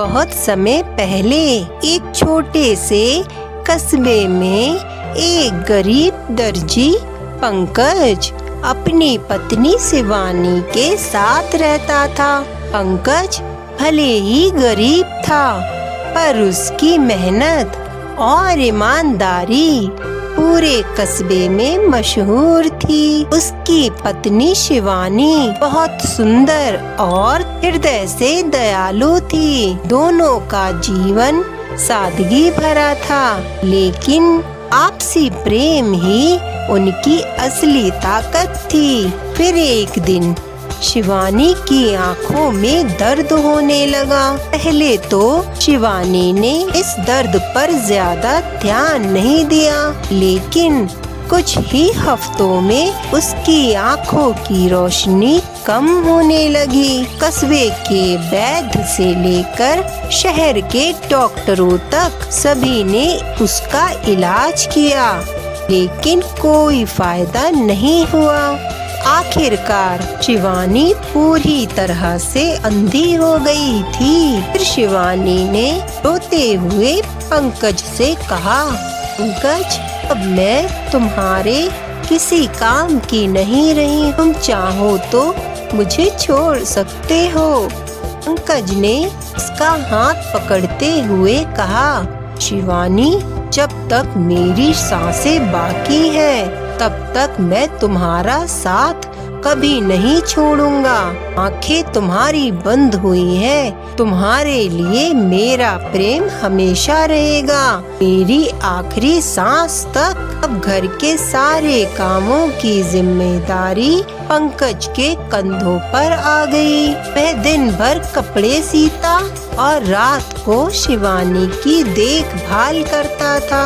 बहुत समय पहले एक छोटे से कस्बे में एक गरीब दर्जी पंकज अपनी पत्नी शिवानी के साथ रहता था। पंकज भले ही गरीब था, पर उसकी मेहनत और ईमानदारी पूरे कस्बे में मशहूर थी। उसकी पत्नी शिवानी बहुत सुंदर और हृदय से दयालु थी। दोनों का जीवन सादगी भरा था, लेकिन आपसी प्रेम ही उनकी असली ताकत थी। फिर एक दिन शिवानी की आंखों में दर्द होने लगा। पहले तो शिवानी ने इस दर्द पर ज्यादा ध्यान नहीं दिया, लेकिन कुछ ही हफ्तों में उसकी आंखों की रोशनी कम होने लगी। कस्बे के वैद्य से लेकर शहर के डॉक्टरों तक सभी ने उसका इलाज किया, लेकिन कोई फायदा नहीं हुआ। आखिरकार शिवानी पूरी तरह से अंधी हो गई थी। फिर शिवानी ने रोते हुए पंकज से कहा, पंकज, अब मैं तुम्हारे किसी काम की नहीं रही। तुम चाहो तो मुझे छोड़ सकते हो। पंकज ने उसका हाथ पकड़ते हुए कहा, शिवानी, जब तक मेरी सांसें बाकी है तब तक मैं तुम्हारा साथ कभी नहीं छोड़ूंगा। आंखें तुम्हारी बंद हुई हैं, तुम्हारे लिए मेरा प्रेम हमेशा रहेगा, मेरी आखिरी सांस तक। अब घर के सारे कामों की जिम्मेदारी पंकज के कंधों पर आ गई। वह दिन भर कपड़े सीता और रात को शिवानी की देखभाल करता था।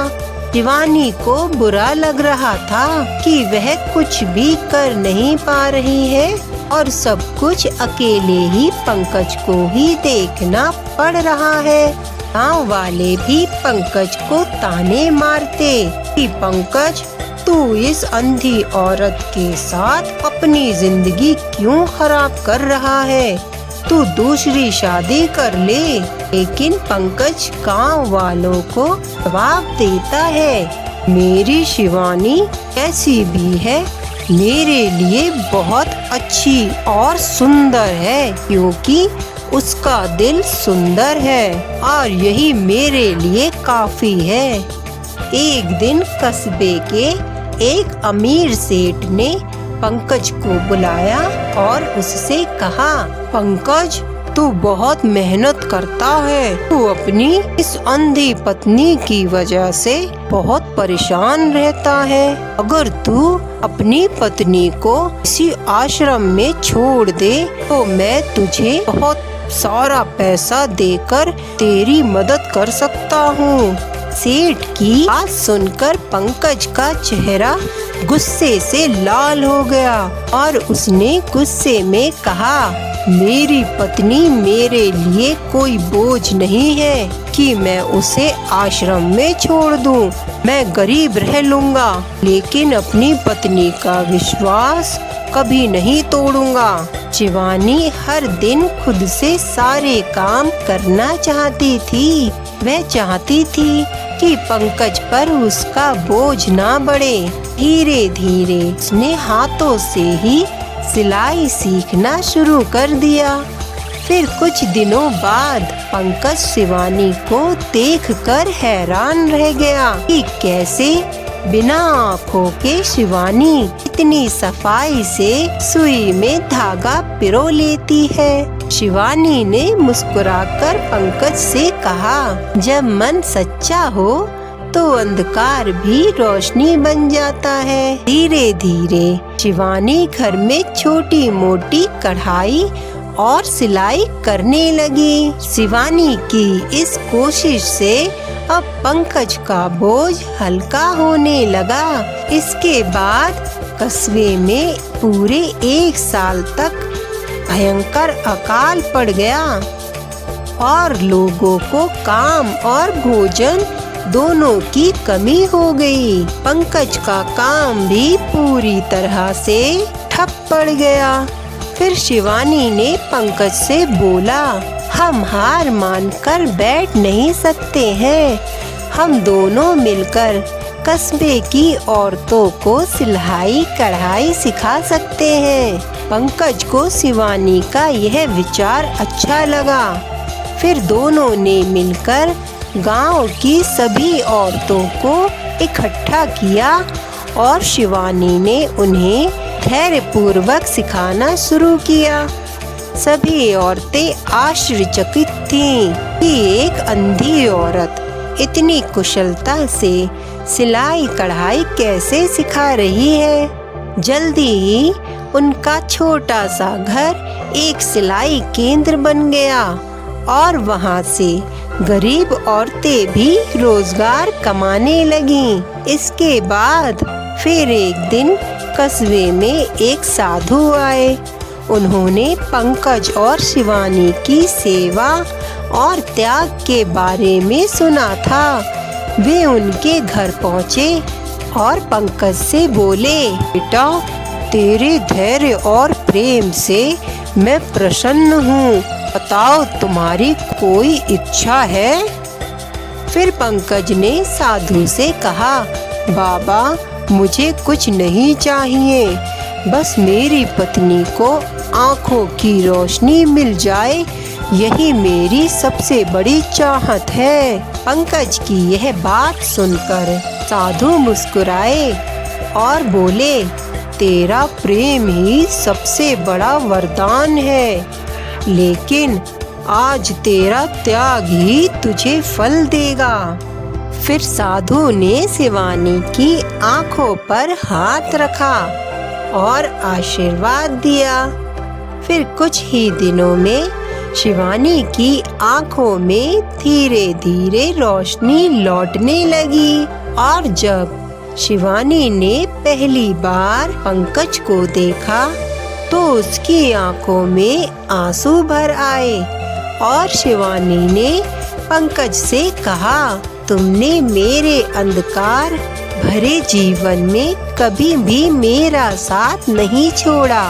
शिवानी को बुरा लग रहा था कि वह कुछ भी कर नहीं पा रही है और सब कुछ अकेले ही पंकज को ही देखना पड़ रहा है। गांव वाले भी पंकज को ताने मारते कि पंकज, तू इस अंधी औरत के साथ अपनी जिंदगी क्यों खराब कर रहा है? तू दूसरी शादी कर ले। लेकिन पंकज गांव वालों को जवाब देता है, मेरी शिवानी कैसी भी है, मेरे लिए बहुत अच्छी और सुंदर है, क्योंकि उसका दिल सुंदर है और यही मेरे लिए काफी है। एक दिन कस्बे के एक अमीर सेठ ने पंकज को बुलाया और उससे कहा, पंकज, तू बहुत मेहनत करता है। तू अपनी इस अंधी पत्नी की वजह से बहुत परेशान रहता है। अगर तू अपनी पत्नी को किसी आश्रम में छोड़ दे तो मैं तुझे बहुत सारा पैसा देकर तेरी मदद कर सकता हूँ। सेठ की बात सुनकर पंकज का चेहरा गुस्से से लाल हो गया और उसने गुस्से में कहा, मेरी पत्नी मेरे लिए कोई बोझ नहीं है कि मैं उसे आश्रम में छोड़ दूं। मैं गरीब रह लूंगा, लेकिन अपनी पत्नी का विश्वास कभी नहीं तोड़ूंगा। शिवानी हर दिन खुद से सारे काम करना चाहती थी। वह चाहती थी कि पंकज पर उसका बोझ ना बढ़े। धीरे धीरे उसने हाथों से ही सिलाई सीखना शुरू कर दिया। फिर कुछ दिनों बाद पंकज शिवानी को देखकर हैरान रह गया कि कैसे बिना आँखों के शिवानी इतनी सफाई से सुई में धागा पिरो लेती है। शिवानी ने मुस्कुराकर पंकज से कहा, जब मन सच्चा हो तो अंधकार भी रोशनी बन जाता है। धीरे धीरे शिवानी घर में छोटी मोटी कढ़ाई और सिलाई करने लगी। शिवानी की इस कोशिश से अब पंकज का बोझ हल्का होने लगा। इसके बाद कस्बे में पूरे 1 साल तक भयंकर अकाल पड़ गया और लोगों को काम और भोजन दोनों की कमी हो गई। पंकज का काम भी पूरी तरह से ठप पड़ गया। फिर शिवानी ने पंकज से बोला, हम हार मानकर बैठ नहीं सकते हैं। हम दोनों मिलकर कस्बे की औरतों को सिलाई कढ़ाई सिखा सकते हैं। पंकज को शिवानी का यह विचार अच्छा लगा। फिर दोनों ने मिलकर गांव की सभी औरतों को इकट्ठा किया और शिवानी ने उन्हें धैर्यपूर्वक सिखाना शुरू किया। सभी औरतें आश्चर्यचकित थीं कि एक अंधी औरत इतनी कुशलता से सिलाई कढ़ाई कैसे सिखा रही है। जल्दी ही उनका छोटा सा घर एक सिलाई केंद्र बन गया और वहाँ से गरीब औरतें भी रोजगार कमाने लगीं। इसके बाद फिर एक दिन कस्बे में एक साधु आए। उन्होंने पंकज और शिवानी की सेवा और त्याग के बारे में सुना था। वे उनके घर पहुँचे और पंकज से बोले, बेटा, तेरे धैर्य और प्रेम से मैं प्रसन्न हूँ। बताओ, तुम्हारी कोई इच्छा है? फिर पंकज ने साधु से कहा, बाबा, मुझे कुछ नहीं चाहिए, बस मेरी पत्नी को आँखों की रोशनी मिल जाए, यही मेरी सबसे बड़ी चाहत है। पंकज की यह बात सुनकर साधु मुस्कुराए और बोले, तेरा प्रेम ही सबसे बड़ा वरदान है, लेकिन आज तेरा त्याग ही तुझे फल देगा। फिर साधु ने शिवानी की आंखों पर हाथ रखा और आशीर्वाद दिया। फिर कुछ ही दिनों में शिवानी की आंखों में धीरे धीरे रोशनी लौटने लगी और जब शिवानी ने पहली बार पंकज को देखा तो उसकी आंखों में आंसू भर आए और शिवानी ने पंकज से कहा, तुमने मेरे अंधकार भरे जीवन में कभी भी मेरा साथ नहीं छोड़ा।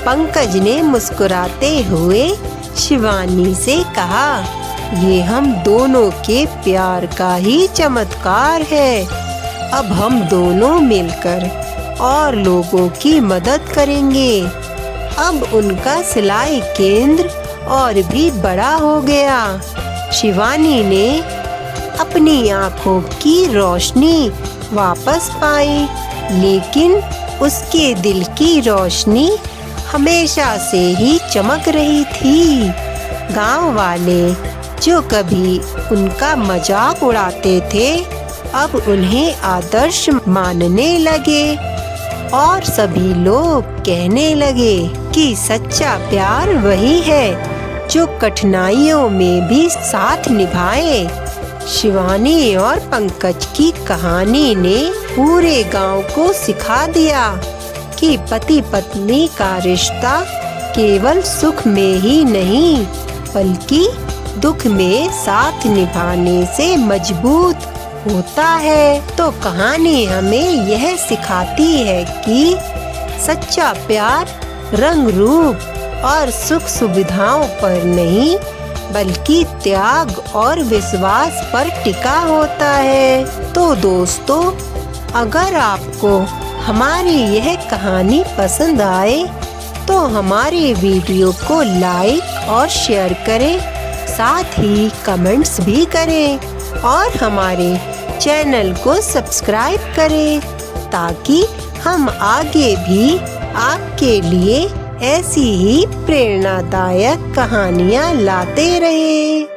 पंकज ने मुस्कुराते हुए शिवानी से कहा, ये हम दोनों के प्यार का ही चमत्कार है। अब हम दोनों मिलकर और लोगों की मदद करेंगे। अब उनका सिलाई केंद्र और भी बड़ा हो गया। शिवानी ने अपनी आंखों की रोशनी वापस पाई, लेकिन उसके दिल की रोशनी हमेशा से ही चमक रही थी। गांव वाले जो कभी उनका मजाक उड़ाते थे, अब उन्हें आदर्श मानने लगे और सभी लोग कहने लगे कि सच्चा प्यार वही है जो कठिनाइयों में भी साथ निभाए। शिवानी और पंकज की कहानी ने पूरे गांव को सिखा दिया कि पति पत्नी का रिश्ता केवल सुख में ही नहीं, बल्कि दुख में साथ निभाने से मजबूत होता है। तो कहानी हमें यह सिखाती है कि सच्चा प्यार रंग रूप और सुख सुविधाओं पर नहीं, बल्कि त्याग और विश्वास पर टिका होता है। तो दोस्तों, अगर आपको हमारी यह कहानी पसंद आए तो हमारे वीडियो को लाइक और शेयर करें, साथ ही कमेंट्स भी करें और हमारे चैनल को सब्सक्राइब करें ताकि हम आगे भी आपके लिए ऐसी ही प्रेरणादायक कहानियाँ लाते रहें।